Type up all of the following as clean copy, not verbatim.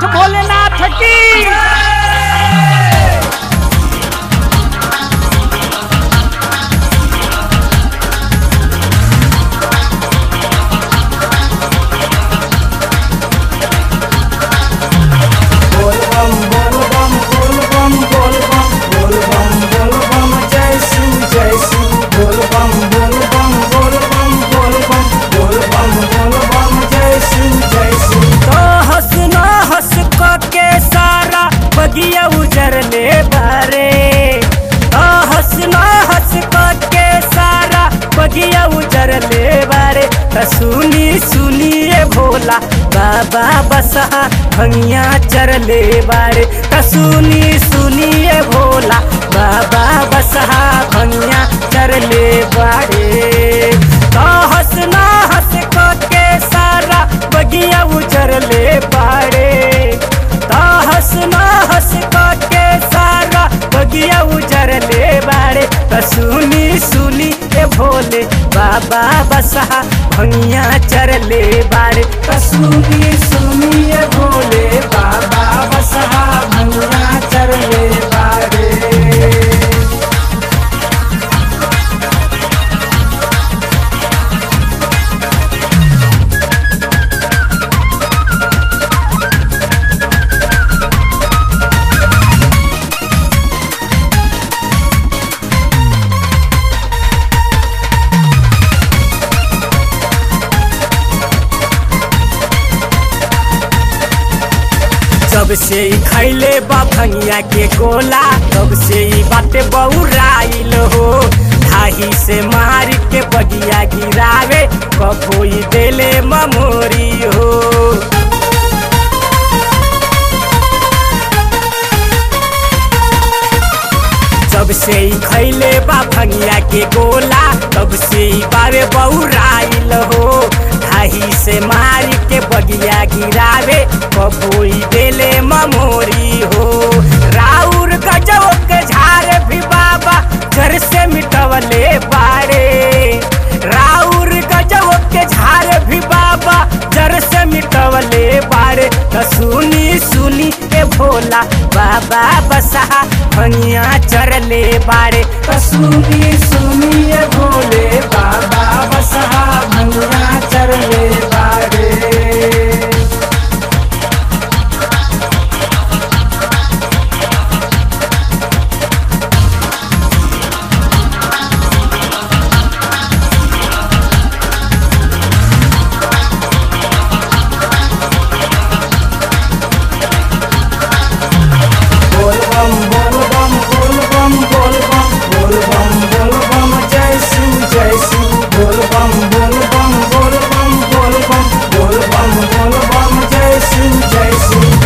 बैजनाथ भोलेनाथ की। बगिया उजर ले बारे हंस के सारा बगिया उजर ले बारे सुनी सुनिए भोला बाबा बसहा भंगिया चर ले बारे सुनी सुनिए भोला बाबा बसहा भंगिया चर ले बारे हंस के सारा बगिया उजर ले बारे हंस के सारा बगिया उजर ले बारे सुनी सुनी ए भोले बाबा बसहा भंगिया चर ले बारे सुनी सुनी ए भोले बाबा बसहा भंगिया चर ले बारे। तब से ही खैले बा भंगिया के गोला तब से ही बाटे बउराइल हो ढाही से मार के बगिया गिरावे कबोई देले ममोरी हो। तब से ही खैले बा भंगिया के गोला तब से ही बारे बउराइल हो ढाही से मार के बगिया गिरावे कबोई देले ममोरी हो। राउर गजब के झारे भी बाबा घर से मिटवले बारे राउर गजब के झारे भी बाबा जर से मिटवले बारे सुनी सुनी ए भोला बाबा बसहा भंगिया चर ले बारे सुनी सुनी ए भोले बाबा बसहा भंगिया चर ले बारे।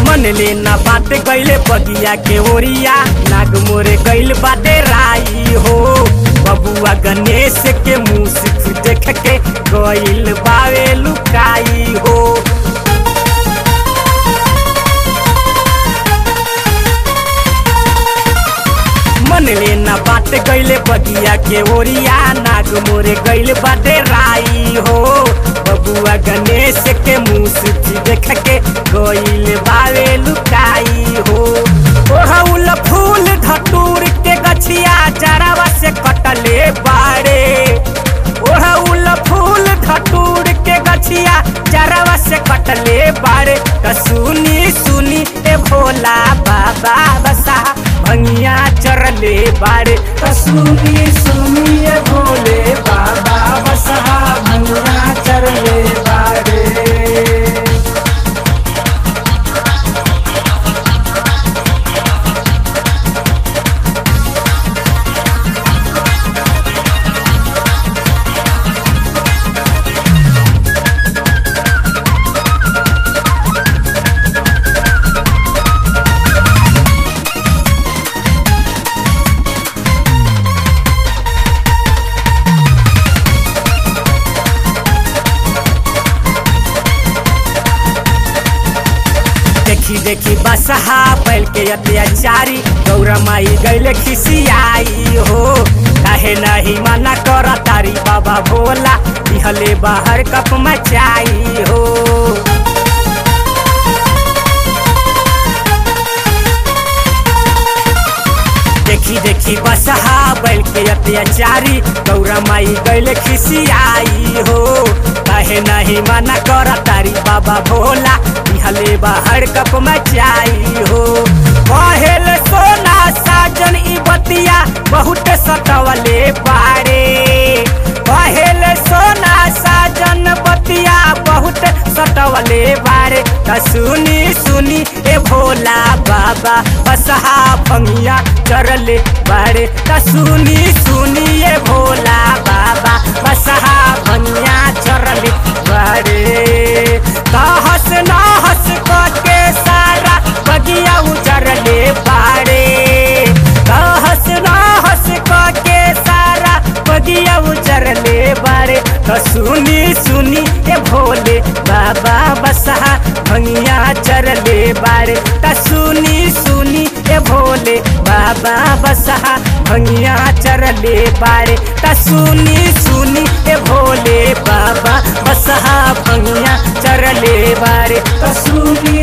मन लेना बाटे गईले बगिया के ओरिया नाग मोरे गईल बाटे राई हो बबुआ गणेश के मुँह से देख के गईल बावे लुकाई हो। मन लेना बाटे गईले बगिया के ओरिया नाग मोरे गईल बाटे राई हो बबुआ गणेश के मुँह से देख के गईल बावे लुकाई हो। ओढ़ौल फूल धतूर के गछिया जरावा से कटले बारे ओढ़ौल फूल धतूर के गछिया जरावा से कटले बारे सुनी सुनी ए भोला बाबा बसा भंगिया चर ले बारे सुनी सुनी ए भोले बाबा बसा भंगिया चर ले बारे। देखी बसहा बैल के अत्याचारी गौरा माई गैले खिसियाई हो काहे नहीं मना कर तारी बाबा भोला दिहले बाहर कप मचाई हो। देखी देखी बसहा बैल के अत्याचारी गौरा माई गैल खिसियाई हो। कहे नहीं मना कर तारी बाबा भोला हले बाहर कप मचाई हो। पहल सोना साजन ई बतिया बहुत सटवले बाड़े। पहल सोना साजन बतिया बहुत सटवले बाड़े। त सुनी सुनी ए भोला बाबा बसहा भंगिया चरले बाड़े। त सुनी सुनी ए भोला बाबा बसहा भंगिया चरले बाड़े। हंस ना हंस के सारा बगिया उजरले बाड़े। हंस ना हंस के सारा बगिया उजरले बाड़े। तो सुनी सुनी ए भोले बाबा बसहा भंगिया चरले बाड़े। त सुनी सुनी ए भोले बाबा बसहा भंगिया चरले बाड़े। त सुनी सुनी ए भोले बाबा बसहा भंगिया चरले बाड़े। त सुनी